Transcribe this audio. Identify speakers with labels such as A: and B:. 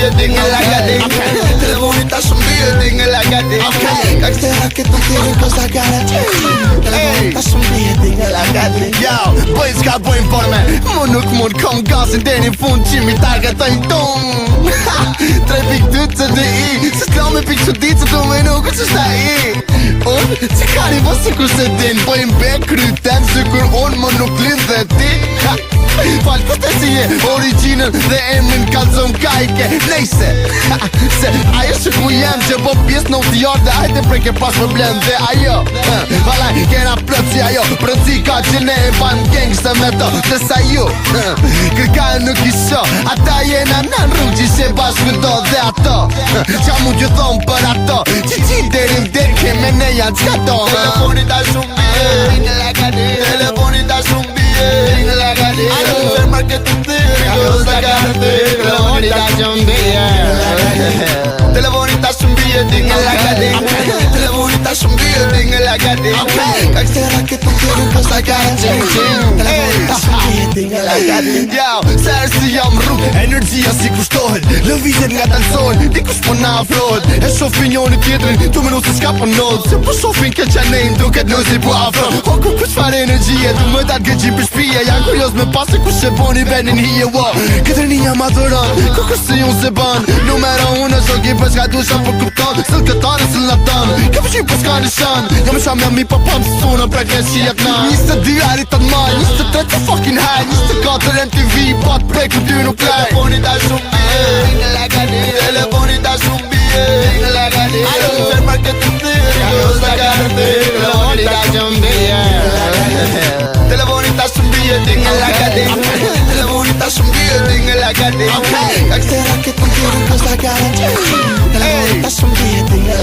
A: bie dinga la gati. Telefoni ta shumë bie dinga la gati. Ka këtë raket të tjere cause I got it. Telefoni ta shumë bie dinga la gati. Yo, bëjnë s'ka bëjnë por me mu nuk mund kom gasin deri në fund qimi targetojnë tum. 3.2 CDI se s'la me pikë që ditë se du me nuk që shta i. Unë që kari po si kur se din bëjnë be kryten se kur unë më nuk lind dhe ti. Falë këtë si je original dhe emrin kalzon kajke nejse. Se ajo që ku jem që po pjesë në utjar dhe ajte prej ke pas problem dhe ajo valaj kena plët si ajo prënci ka që ne e ban gangsta me to dhe sa ju kërkajnë nuk isho ata jena në rrug që ishe bashkë do dhe ato qa mu që thonë për ato që qinë derin der ke me ne janë qka to. Telefonit ta shumë bie telefonit ta shumë bie I don't feel market to think cause I got it. Telefoni ta shumë bie telefoni ta shumë bie dinga la gati. Telefoni ta shumë bie dinga la gati. Ka këtë raket të tjere cause I got it. Telefoni ta shumë bie dinga la gati. Yo, serë si jam rrug energjia si kushtohet lëvizjet nga talsohet dikush po na afrohet e shofi njoni tjetrin tu menu se s'ka po nod se po shofin ke qanejn duket në si po afro o ku kush fare energjie tu më tatë gëgjim për shpije janë kurios me pas se kush e boni venin hije wo këtë rinja madhuron ku kush se ju se ban numero unë shoki për shka dusha për kupton sëll këtane sëll natan ka përshim për shka nishan jam sham jam i papam së sunë për kërë që jetë na 22 arit të maj 23 të fucking high 24 MTV pat prej këtë ty nuk laj. Telefoni ta shumë